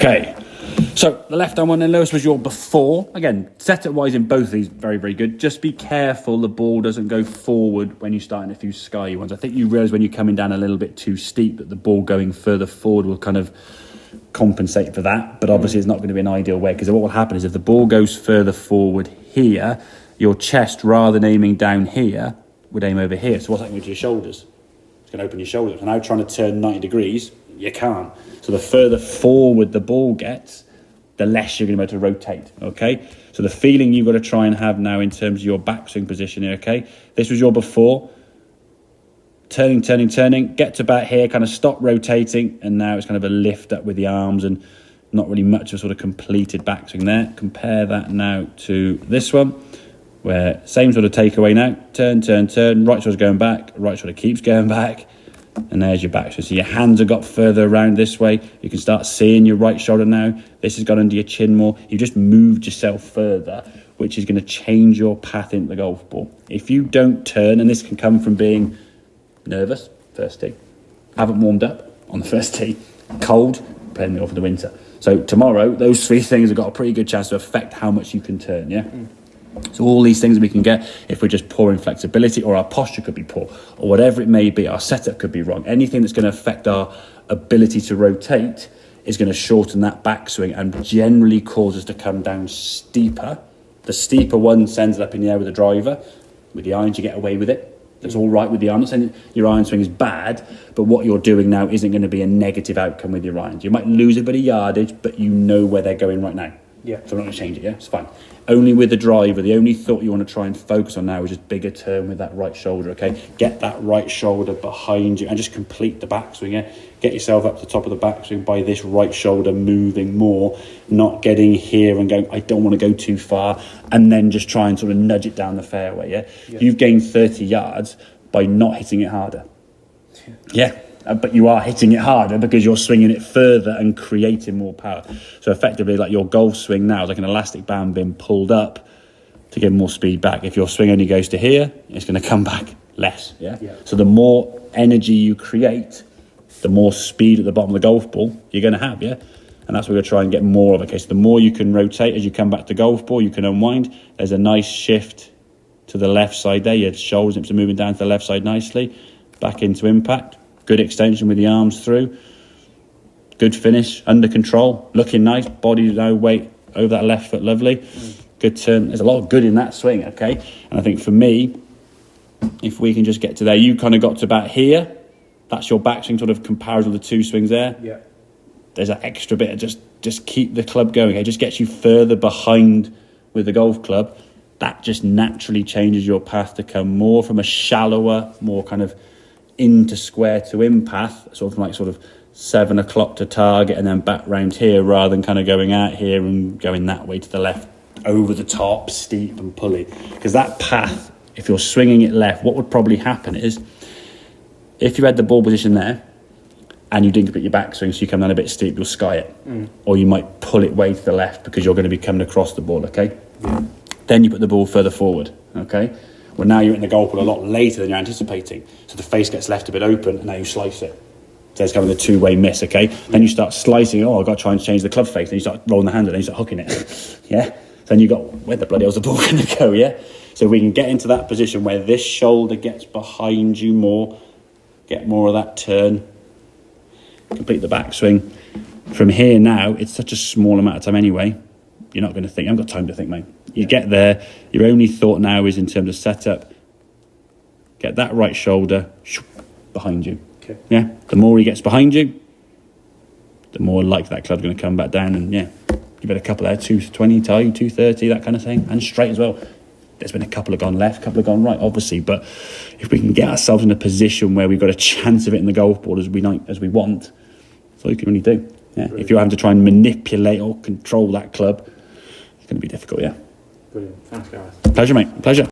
Okay, so the left hand one then, Lewis, was your before. Again, setup wise in both of these, very, very good. Just be careful the ball doesn't go forward when you're starting a few sky ones. I think you realise when you're coming down a little bit too steep that the ball going further forward will kind of compensate for that. But obviously it's not going to be an ideal way, because what will happen is if the ball goes further forward here, your chest, rather than aiming down here, would aim over here. So what's that going to do to your shoulders? It's going to open your shoulders. And now trying to turn 90 degrees, you can't. So the further forward the ball gets, the less you're going to be able to rotate, okay? So the feeling you've got to try and have now in terms of your backswing position here, okay? This was your before. Turning, get to about here, kind of stop rotating, and now it's kind of a lift up with the arms and not really much of a sort of completed backswing there. Compare that now to this one, where same sort of takeaway now. Turn, right shoulder's going back, right shoulder keeps going back, and there's your backswing. So your hands have got further around this way. You can start seeing your right shoulder now. This has gone under your chin more. You've just moved yourself further, which is going to change your path into the golf ball. If you don't turn, and this can come from being nervous, first tee, haven't warmed up on the first tee, cold, playing me off for the winter. So tomorrow, those three things have got a pretty good chance to affect how much you can turn, yeah? So all these things we can get if we're just poor in flexibility, or our posture could be poor, or whatever it may be, our setup could be wrong. Anything that's going to affect our ability to rotate is going to shorten that backswing and generally cause us to come down steeper. The steeper one sends it up in the air with the driver. With the irons, you get away with it. That's all right with the iron. I'm not saying your iron swing is bad, but what you're doing now isn't going to be a negative outcome with your irons. You might lose a bit of yardage, but you know where they're going right now. Yeah. So I'm not going to change it, yeah? It's fine. Only with the driver, the only thought you want to try and focus on now is just bigger turn with that right shoulder, okay? Get that right shoulder behind you and just complete the backswing, yeah? Get yourself up to the top of the backswing by this right shoulder moving more, not getting here and going, I don't want to go too far, and then just try and sort of nudge it down the fairway, yeah? You've gained 30 yards by not hitting it harder. Yeah. But you are hitting it harder because you're swinging it further and creating more power. So effectively, like your golf swing now is like an elastic band being pulled up to give more speed back. If your swing only goes to here, it's going to come back less. Yeah. So the more energy you create, the more speed at the bottom of the golf ball you're going to have. Yeah. And that's what we're going to try and get more of. Okay. So the more you can rotate as you come back to golf ball, you can unwind. There's a nice shift to the left side there. Your shoulders are moving down to the left side nicely. Back into impact. Good extension with the arms through. Good finish, under control, looking nice. Body no weight over that left foot, lovely. Good turn. There's a lot of good in that swing, okay? And I think for me, if we can just get to there, you kind of got to about here. That's your backswing sort of comparison of the two swings there. Yeah. There's an extra bit of just keep the club going. It just gets you further behind with the golf club. That just naturally changes your path to come more from a shallower, more kind of into square to in path, sort of 7 o'clock to target and then back round here, rather than kind of going out here and going that way to the left, over the top, steep and pulley. Because that path, if you're swinging it left, what would probably happen is, if you had the ball position there and you didn't complete your backswing, so you come down a bit steep, you'll sky it. Or you might pull it way to the left because you're going to be coming across the ball, okay? Yeah. Then you put the ball further forward, okay? Well, now you're in the golf ball a lot later than you're anticipating. So the face gets left a bit open and now you slice it. So it's kind of a two-way miss, okay? Then you start slicing, I've got to try and change the club face. Then you start rolling the hand and then you start hooking it, yeah? Then you got, where the bloody hell's the ball going to go, yeah? So we can get into that position where this shoulder gets behind you more, get more of that turn, complete the backswing. From here now, it's such a small amount of time anyway. You're not going to think, I haven't got time to think, mate. You get there, your only thought now is in terms of setup, get that right shoulder behind you. Okay. Yeah, the more he gets behind you, the more likely that club's going to come back down. And yeah, you've had a couple there, 220, 230, that kind of thing, and straight as well. There's been a couple have gone left, a couple have gone right, obviously, but if we can get ourselves in a position where we've got a chance of it in the golf ball as we want, that's all you can really do. Yeah. Brilliant. If you're having to try and manipulate or control that club, it's going to be difficult, yeah. Brilliant. Thanks, Gareth. Pleasure, mate. Pleasure.